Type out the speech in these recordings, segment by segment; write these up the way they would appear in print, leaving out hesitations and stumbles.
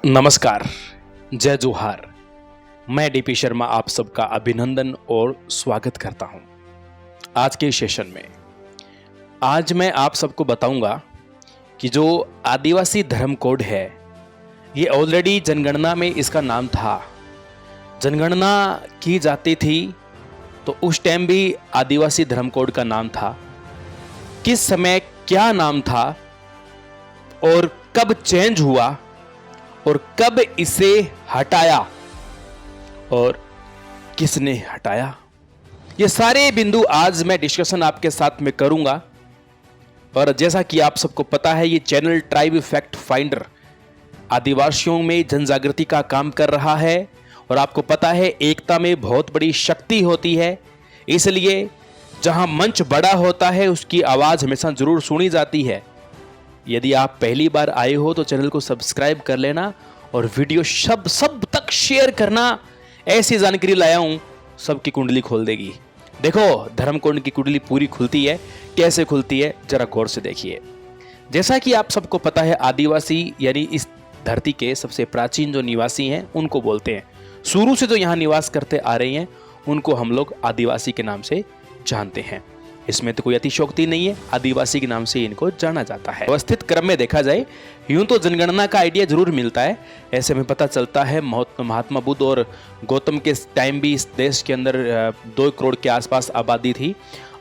नमस्कार, जय जोहार। मैं डीपी शर्मा आप सबका अभिनंदन और स्वागत करता हूं। आज के सेशन में आज मैं आप सबको बताऊंगा कि जो आदिवासी धर्म कोड है, ये ऑलरेडी जनगणना में इसका नाम था। जनगणना की जाती थी तो उस टाइम भी आदिवासी धर्म कोड का नाम था। किस समय क्या नाम था और कब चेंज हुआ और कब इसे हटाया और किसने हटाया, ये सारे बिंदु आज मैं डिस्कशन आपके साथ में करूंगा। और जैसा कि आप सबको पता है, ये चैनल ट्राइब फैक्ट फाइंडर आदिवासियों में जन जागृति का काम कर रहा है। और आपको पता है, एकता में बहुत बड़ी शक्ति होती है, इसलिए जहां मंच बड़ा होता है उसकी आवाज हमेशा जरूर सुनी जाती है। यदि आप पहली बार आए हो तो चैनल को सब्सक्राइब कर लेना और वीडियो सब तक शेयर करना। ऐसी जानकारी लाया हूं, सबकी कुंडली खोल देगी। देखो, धर्म कोड की कुंडली पूरी खुलती है। कैसे खुलती है जरा गौर से देखिए। जैसा कि आप सबको पता है, आदिवासी यानी इस धरती के सबसे प्राचीन जो निवासी हैं उनको बोलते हैं। शुरू से जो यहाँ निवास करते आ रहे हैं उनको हम लोग आदिवासी के नाम से जानते हैं। इसमें तो कोई अतिशयोक्ति नहीं है, आदिवासी के नाम से इनको जाना जाता है। व्यवस्थित क्रम में देखा जाए, यूं तो जनगणना का आइडिया जरूर मिलता है। ऐसे में पता चलता है महात्मा बुद्ध और गौतम के टाइम भी इस देश के अंदर 2 करोड़ के आसपास आबादी थी।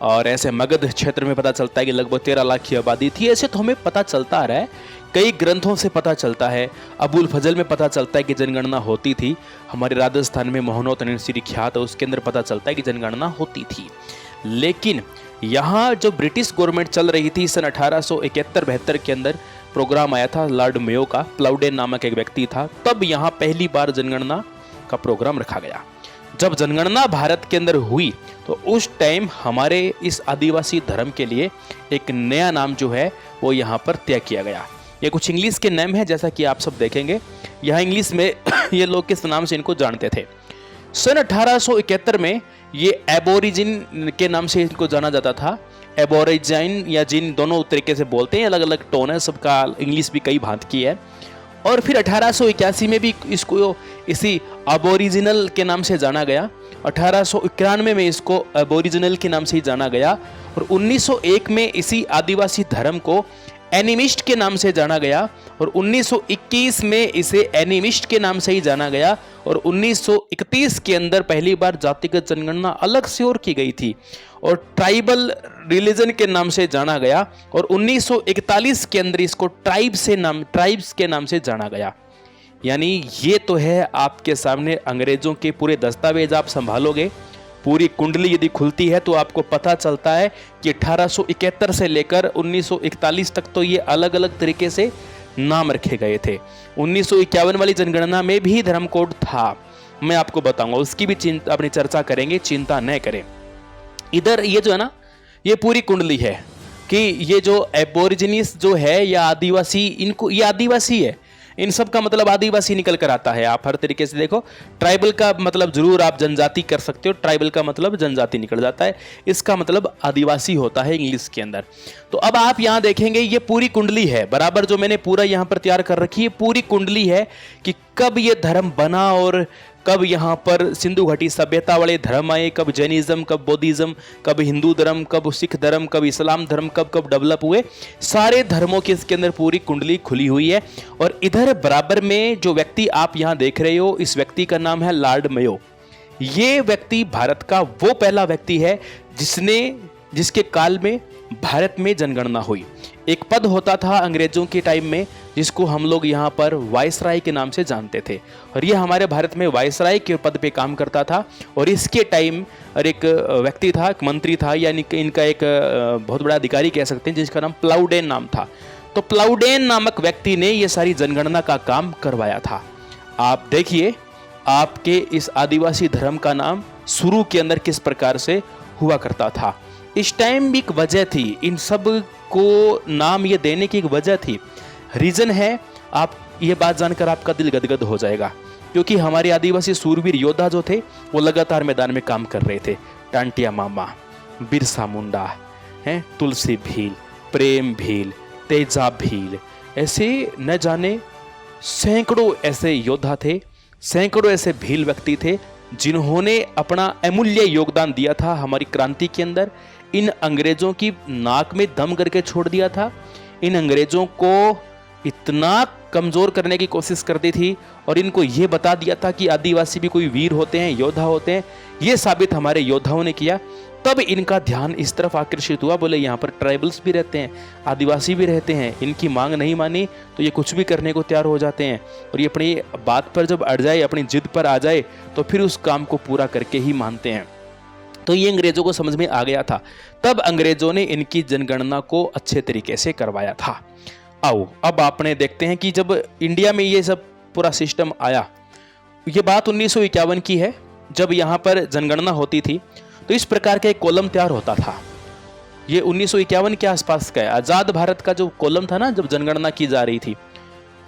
और ऐसे मगध क्षेत्र में पता चलता है कि लगभग 13 लाख की आबादी थी। ऐसे तो हमें पता चलता आ रहा है, कई ग्रंथों से पता चलता है। अबुल फजल में पता चलता है कि जनगणना होती थी। हमारे राजस्थान में मोहनोत नरसिंह ख्यात है, उसके अंदर पता चलता है कि जनगणना होती थी। लेकिन यहाँ जो ब्रिटिश गवर्नमेंट चल रही थी, सन 1871-72 के अंदर प्रोग्राम आया था लॉर्ड मेयो का। प्लाउडेन नामक एक व्यक्ति था, तब यहाँ पहली बार जनगणना का प्रोग्राम रखा गया। जब जनगणना भारत के अंदर हुई तो उस टाइम हमारे इस आदिवासी धर्म के लिए एक नया नाम जो है वो यहाँ पर तय किया गया। ये कुछ इंग्लिश के नाम है, जैसा कि आप सब देखेंगे। यहाँ इंग्लिश में ये लोग किस नाम से इनको जानते थे। सन 1871 में ये एबोरिजिन के नाम से इनको जाना जाता था। एबोरिजिन या जिन दोनों तरीके से बोलते हैं, अलग अलग टोन है सबका, इंग्लिश भी कई भांत की है। और फिर 1881 में भी इसको इसी अबोरिजिनल के नाम से जाना गया। 1891 में इसको एबोरिजिनल के नाम से ही जाना गया। और 1901 में इसी आदिवासी धर्म को एनिमिस्ट के नाम से जाना गया। और 1921 में इसे एनिमिस्ट के नाम से ही जाना गया। और 1931 के अंदर पहली बार जातिगत जनगणना अलग से और की गई थी और ट्राइबल रिलीजन के नाम से जाना गया। और 1941 के अंदर इसको ट्राइब्स के नाम से जाना गया। यानी ये तो है आपके सामने अंग्रेजों के पूरे दस्तावेज। आप संभालोगे, पूरी कुंडली यदि खुलती है तो आपको पता चलता है कि 1871 से लेकर 1941 तक तो ये अलग अलग तरीके से नाम रखे गए थे। 1951 वाली जनगणना में भी धर्म कोड था, मैं आपको बताऊंगा, उसकी भी अपनी चर्चा करेंगे, चिंता न करें। इधर ये जो है ना, ये पूरी कुंडली है कि ये जो एबोरिजिनिस जो है या आदिवासी, इनको ये आदिवासी है, इन सब का मतलब आदिवासी निकल कर आता है। आप हर तरीके से देखो, ट्राइबल का मतलब जरूर आप जनजाति कर सकते हो, ट्राइबल का मतलब जनजाति निकल जाता है, इसका मतलब आदिवासी होता है इंग्लिश के अंदर। तो अब आप यहाँ देखेंगे, ये पूरी कुंडली है बराबर, जो मैंने पूरा यहाँ पर तैयार कर रखी है, पूरी कुंडली है कि कब ये धर्म बना और कब यहाँ पर सिंधु घाटी सभ्यता वाले धर्म आए, कब जैनिज्म, कब बौद्धिज्म, कब हिंदू धर्म, कब सिख धर्म, कब इस्लाम धर्म, कब कब डेवलप हुए। सारे धर्मों की इसके अंदर पूरी कुंडली खुली हुई है। और इधर बराबर में जो व्यक्ति आप यहाँ देख रहे हो, इस व्यक्ति का नाम है लॉर्ड मेयो। ये व्यक्ति भारत का वो पहला व्यक्ति है जिसके काल में भारत में जनगणना हुई। एक पद होता था अंग्रेजों के टाइम में जिसको हम लोग यहाँ पर वायसराय के नाम से जानते थे। और ये हमारे भारत में वायसराय के पद पे काम करता था। और इसके टाइम और एक व्यक्ति था, एक मंत्री था, यानी इनका एक बहुत बड़ा अधिकारी कह सकते हैं, जिसका नाम प्लाउडेन नाम था। तो प्लाउडेन नामक व्यक्ति ने ये सारी जनगणना का काम करवाया था। आप देखिए, आपके इस आदिवासी धर्म का नाम शुरू के अंदर किस प्रकार से हुआ करता था। इस टाइम भी एक वजह थी, इन सब को नाम ये देने की एक वजह थी, रीजन है। आप ये बात जानकर आपका दिल गदगद हो जाएगा, क्योंकि हमारे आदिवासी सूरवीर योद्धा जो थे वो लगातार मैदान में काम कर रहे थे। टांटिया मामा, बिरसा मुंडा, हैं तुलसी भील, प्रेम भील, तेजा भील, ऐसे न जाने सैकड़ों ऐसे योद्धा थे, सैकड़ों ऐसे भील व्यक्ति थे जिन्होंने अपना अमूल्य योगदान दिया था हमारी क्रांति के अंदर। इन अंग्रेजों की नाक में दम करके छोड़ दिया था, इन अंग्रेजों को इतना कमजोर करने की कोशिश करती थी और इनको ये बता दिया था कि आदिवासी भी कोई वीर होते हैं, योद्धा होते हैं। ये साबित हमारे योद्धाओं ने किया। तब इनका ध्यान इस तरफ आकर्षित हुआ, बोले यहाँ पर ट्राइबल्स भी रहते हैं, आदिवासी भी रहते हैं, इनकी मांग नहीं मानी तो ये कुछ भी करने को तैयार हो जाते हैं और ये अपनी बात पर जब अड़ जाए, अपनी जिद पर आ जाए तो फिर उस काम को पूरा करके ही मानते हैं। तो ये अंग्रेजों को समझ में आ गया था। तब अंग्रेजों ने इनकी जनगणना को अच्छे तरीके से करवाया था। आओ अब आपने देखते हैं कि जब इंडिया में ये सब पूरा सिस्टम आया, ये बात 1951 की है, जब यहाँ पर जनगणना होती थी तो इस प्रकार का एक कॉलम तैयार होता था। ये 1951 के आसपास का है। आज़ाद भारत का जो कॉलम था ना, जब जनगणना की जा रही थी,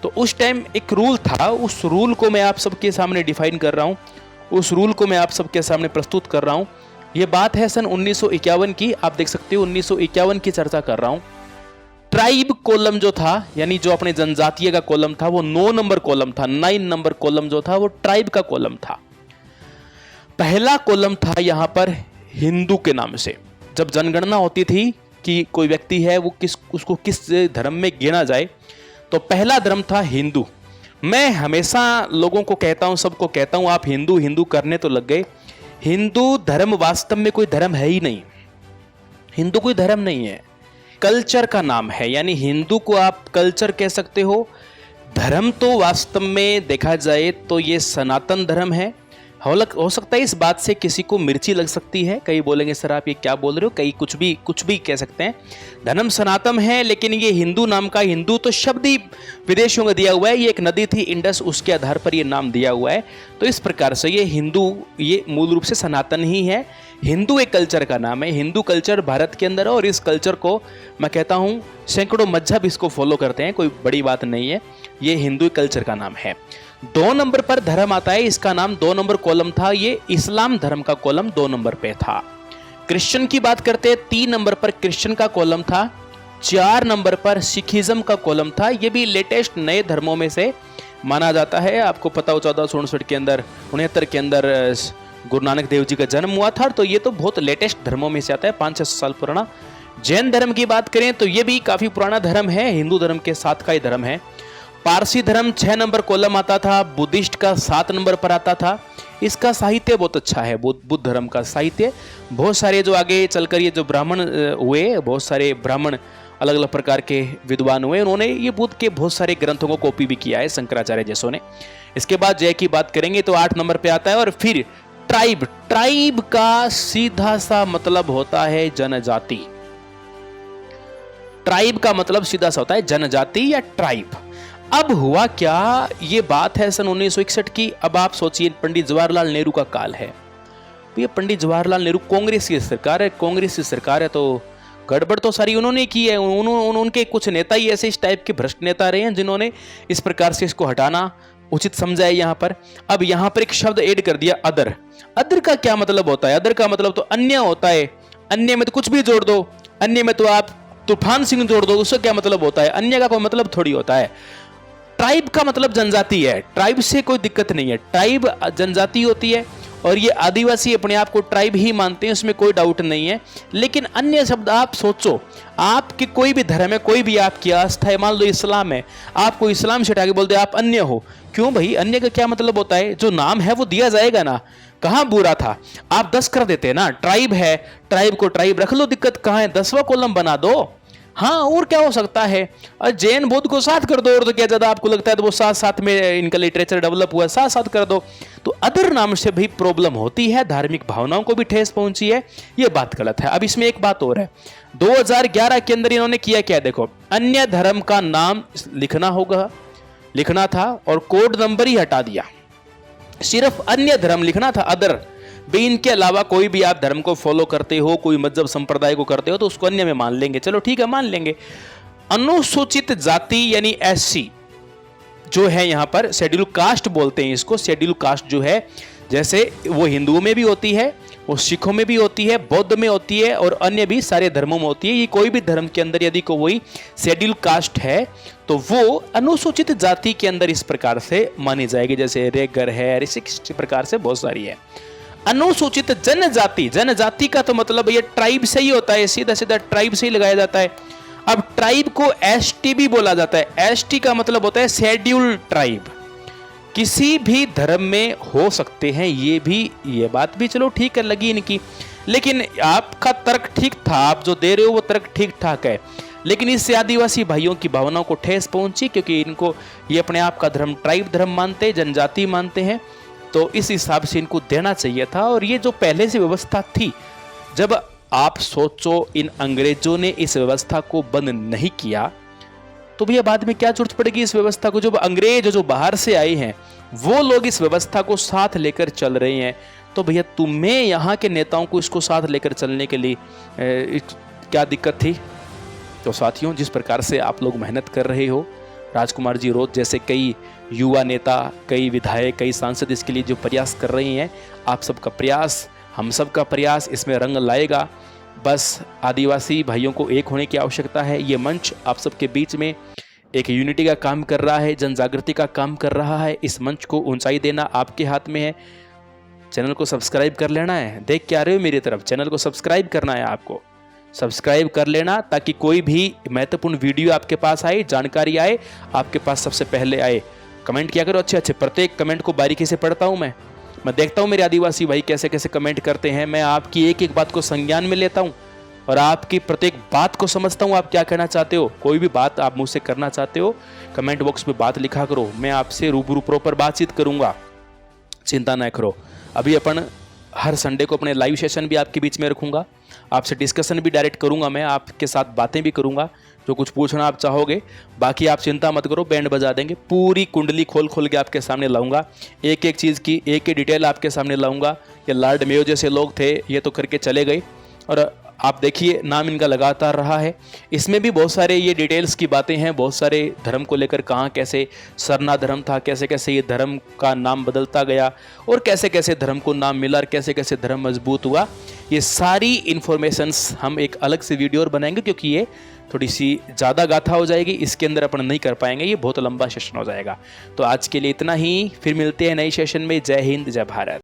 तो उस टाइम एक रूल था। उस रूल को मैं आप सबके सामने डिफाइन कर रहा हूँ, उस रूल को मैं आप सबके सामने प्रस्तुत कर रहा हूँ। ये बात है सन 1951 की, आप देख सकते हो 1951 की चर्चा कर रहा हूँ। ट्राइब कॉलम जो था, यानी जो अपने जनजातीय का कॉलम था, वो 9 नंबर कॉलम था। 9 नंबर कॉलम जो था वो ट्राइब का कॉलम था। पहला कॉलम था यहाँ पर हिंदू के नाम से। जब जनगणना होती थी कि कोई व्यक्ति है वो उसको किस धर्म में गिना जाए, तो पहला धर्म था हिंदू। मैं हमेशा लोगों को कहता हूँ, सबको कहता हूँ, आप हिंदू हिंदू करने तो लग गए। हिंदू धर्म वास्तव में कोई धर्म है ही नहीं। हिंदू कोई धर्म नहीं है, कल्चर का नाम है। यानी हिंदू को आप कल्चर कह सकते हो। धर्म तो वास्तव में देखा जाए तो ये सनातन धर्म है। हो सकता है इस बात से किसी को मिर्ची लग सकती है, कई बोलेंगे सर आप ये क्या बोल रहे हो, कई कुछ भी कह सकते हैं। धर्म सनातन है, लेकिन ये हिंदू नाम का, हिंदू तो शब्द ही विदेशियों में दिया हुआ है। ये एक नदी थी इंडस, उसके आधार पर ये नाम दिया हुआ है। तो इस प्रकार से ये हिंदू, ये मूल रूप से सनातन ही है। हिंदू एक कल्चर का नाम है। हिंदू कल्चर भारत के अंदर है और इस कल्चर को मैं कहता हूँ सैकड़ों मजहब इसको फॉलो करते हैं, कोई बड़ी बात नहीं है। ये हिंदू कल्चर का नाम है। 2 नंबर पर धर्म आता है, इसका नाम 2 नंबर कॉलम था। ये इस्लाम धर्म का कॉलम 2 नंबर पे था। क्रिश्चियन की बात करते हैं, 3 नंबर पर क्रिश्चियन का कॉलम था। 4 नंबर पर सिखिज्म का कॉलम था। ये भी लेटेस्ट नए धर्मों में से माना जाता है। आपको पता हो 1469 के अंदर, 69 के अंदर गुरु नानक देव जी का जन्म हुआ था। तो ये तो बहुत लेटेस्ट धर्मों में से आता है, 500 साल पुराना। जैन धर्म की बात करें तो ये भी काफी पुराना धर्म है, हिंदू धर्म के साथ का ही धर्म है। पारसी धर्म 6 नंबर कॉलम आता था। बुद्धिस्ट का 7 नंबर पर आता था। इसका साहित्य बहुत अच्छा है, बुद्ध धर्म का साहित्य। बहुत सारे जो आगे चलकर ये जो ब्राह्मण हुए, बहुत सारे ब्राह्मण अलग अलग प्रकार के विद्वान हुए, उन्होंने ये बुद्ध के बहुत सारे ग्रंथों को कॉपी भी किया है, शंकराचार्य जैसों ने। इसके बाद जय की बात करेंगे तो 8 नंबर पे आता है। और फिर ट्राइब, ट्राइब का सीधा सा मतलब होता है जनजाति। ट्राइब का मतलब सीधा सा होता है जनजाति या ट्राइब। अब हुआ क्या, ये बात है सन 1961 की। अब आप सोचिए, पंडित जवाहरलाल नेहरू का काल है। ये पंडित जवाहरलाल नेहरू, कांग्रेस की सरकार है, कांग्रेस की सरकार है, तो गड़बड़ तो सारी उन्होंने की है। उनके कुछ नेता ही ऐसे इस टाइप के भ्रष्ट नेता रहे हैं जिन्होंने इस प्रकार से इसको हटाना उचित समझा है यहाँ पर। अब यहाँ पर एक शब्द ऐड कर दिया, अदर। अदर का क्या मतलब होता है? अदर का मतलब तो अन्य होता है। अन्य में तो कुछ भी जोड़ दो, अन्य में तो आप तूफान सिंह जोड़ दो, उसका क्या मतलब होता है? अन्य का कोई मतलब थोड़ी होता है। ट्राइब का मतलब जनजाति है, ट्राइब से कोई दिक्कत नहीं है। ट्राइब जनजाति होती है और ये आदिवासी अपने आप को ट्राइब ही मानते हैं, उसमें कोई डाउट नहीं है। लेकिन अन्य शब्द आप सोचो, आपके कोई भी धर्म है, कोई भी आपकी आस्था है, मान लो इस्लाम है, आपको इस्लाम से हटा के बोलते आप अन्य हो। क्यों भाई? अन्य का क्या मतलब होता है? जो नाम है वो दिया जाएगा ना। कहाँ बुरा था? आप 10 कर देते ना। ट्राइब है, ट्राइब को ट्राइब रख लो, दिक्कत कहाँ है? 10वां कॉलम बना दो। हाँ, और क्या हो सकता है? और जैन बौद्ध को साथ कर दो, और तो क्या ज्यादा आपको लगता है? तो वो साथ साथ में इनका लिटरेचर डेवलप हुआ, साथ साथ कर दो। तो अदर नाम से भी प्रॉब्लम होती है, धार्मिक भावनाओं को भी ठेस पहुंची है, ये बात गलत है। अब इसमें एक बात और है, 2011 के अंदर इन्होंने किया क्या? देखो, अन्य धर्म का नाम लिखना था और कोड नंबर ही हटा दिया। सिर्फ अन्य धर्म लिखना था, अदर। भाई इनके अलावा कोई भी आप धर्म को फॉलो करते हो, कोई मजहब संप्रदाय को करते हो, तो उसको अन्य में मान लेंगे। चलो ठीक है, मान लेंगे। अनुसूचित जाति यानी एससी जो है, यहाँ पर शेड्यूल कास्ट बोलते हैं इसको। शेड्यूल कास्ट जो है, जैसे वो हिंदुओं में भी होती है वो सिखों में भी होती है, बौद्ध में होती है और अन्य भी सारे धर्मों में होती है। ये कोई भी धर्म के अंदर यदि कोई शेड्यूल कास्ट है तो वो अनुसूचित जाति के अंदर इस प्रकार से मानी जाएगी, जैसे रेगर है, इसी प्रकार से बहुत सारी है। अनुसूचित जनजाति, जनजाति का तो मतलब ये ट्राइब से ही होता है, सीधा सीधा ट्राइब से ही लगाया जाता है। अब ट्राइब को एसटी भी बोला जाता है। एसटी का मतलब होता है शेड्यूल ट्राइब। किसी भी धर्म में हो सकते हैं, ये बात भी चलो ठीक है लगी इनकी, लेकिन आपका तर्क ठीक था, आप जो दे रहे हो वो तर्क ठीक ठाक है, लेकिन इससे आदिवासी भाइयों की भावनाओं को ठेस पहुंची, क्योंकि इनको ये अपने आप का धर्म ट्राइब धर्म मानते हैं, जनजाति मानते हैं, तो इस हिसाब से इनको देना चाहिए था। और ये जो पहले से व्यवस्था थी, जब आप सोचो इन अंग्रेजों ने इस व्यवस्था को बंद नहीं किया तो भैया बाद में क्या जरूरत पड़ेगी इस व्यवस्था को। जब अंग्रेज जो बाहर से आए हैं वो लोग इस व्यवस्था को साथ लेकर चल रहे हैं, तो भैया तुम्हें यहाँ के नेताओं को इसको साथ लेकर चलने के लिए क्या दिक्कत थी। तो साथियों, जिस प्रकार से आप लोग मेहनत कर रहे हो, राजकुमार जी रोज जैसे कई युवा नेता, कई विधायक, कई सांसद इसके लिए जो प्रयास कर रहे हैं, आप सबका प्रयास, हम सबका प्रयास इसमें रंग लाएगा। बस आदिवासी भाइयों को एक होने की आवश्यकता है। ये मंच आप सबके बीच में एक यूनिटी का काम कर रहा है, जन जागृति का काम कर रहा है। इस मंच को ऊंचाई देना आपके हाथ में है। चैनल को सब्सक्राइब कर लेना है। देख के आ रहे हो मेरी तरफ, चैनल को सब्सक्राइब करना है, आपको सब्सक्राइब कर लेना, ताकि कोई भी महत्वपूर्ण वीडियो आपके पास आए, जानकारी आए, आपके पास सबसे पहले आए। कमेंट किया करो अच्छे अच्छे, प्रत्येक कमेंट को बारीकी से पढ़ता हूँ मैं देखता हूँ मेरे आदिवासी भाई कैसे कैसे कमेंट करते हैं। मैं आपकी एक एक बात को संज्ञान में लेता हूँ और आपकी प्रत्येक बात को समझता हूँ। आप क्या कहना चाहते हो, कोई भी बात आप मुझसे करना चाहते हो, कमेंट बॉक्स में बात लिखा करो, मैं आपसे रूबरू प्रॉपर बातचीत करूँगा, चिंता न करो। अभी अपन हर संडे को अपने लाइव सेशन भी आपके बीच में रखूँगा, आपसे डिस्कशन भी डायरेक्ट करूँगा, मैं आपके साथ बातें भी करूँगा, जो कुछ पूछना आप चाहोगे। बाकी आप चिंता मत करो, बैंड बजा देंगे, पूरी कुंडली खोल खोल के आपके सामने लाऊंगा, एक एक चीज़ की एक एक डिटेल आपके सामने लाऊंगा। ये लॉर्ड मेयो जैसे लोग थे, ये तो करके चले गए, और आप देखिए नाम इनका लगातार रहा है। इसमें भी बहुत सारे ये डिटेल्स की बातें हैं, बहुत सारे धर्म को लेकर, कहाँ कैसे सरना धर्म था, कैसे कैसे ये धर्म का नाम बदलता गया, और कैसे कैसे धर्म को नाम मिला, और कैसे कैसे धर्म मजबूत हुआ। ये सारी इन्फॉर्मेशंस हम एक अलग से वीडियो और बनाएंगे, क्योंकि ये थोड़ी सी ज़्यादा गाथा हो जाएगी, इसके अंदर अपन नहीं कर पाएंगे, ये बहुत लंबा सेशन हो जाएगा। तो आज के लिए इतना ही, फिर मिलते हैं नई सेशन में। जय हिंद, जय भारत।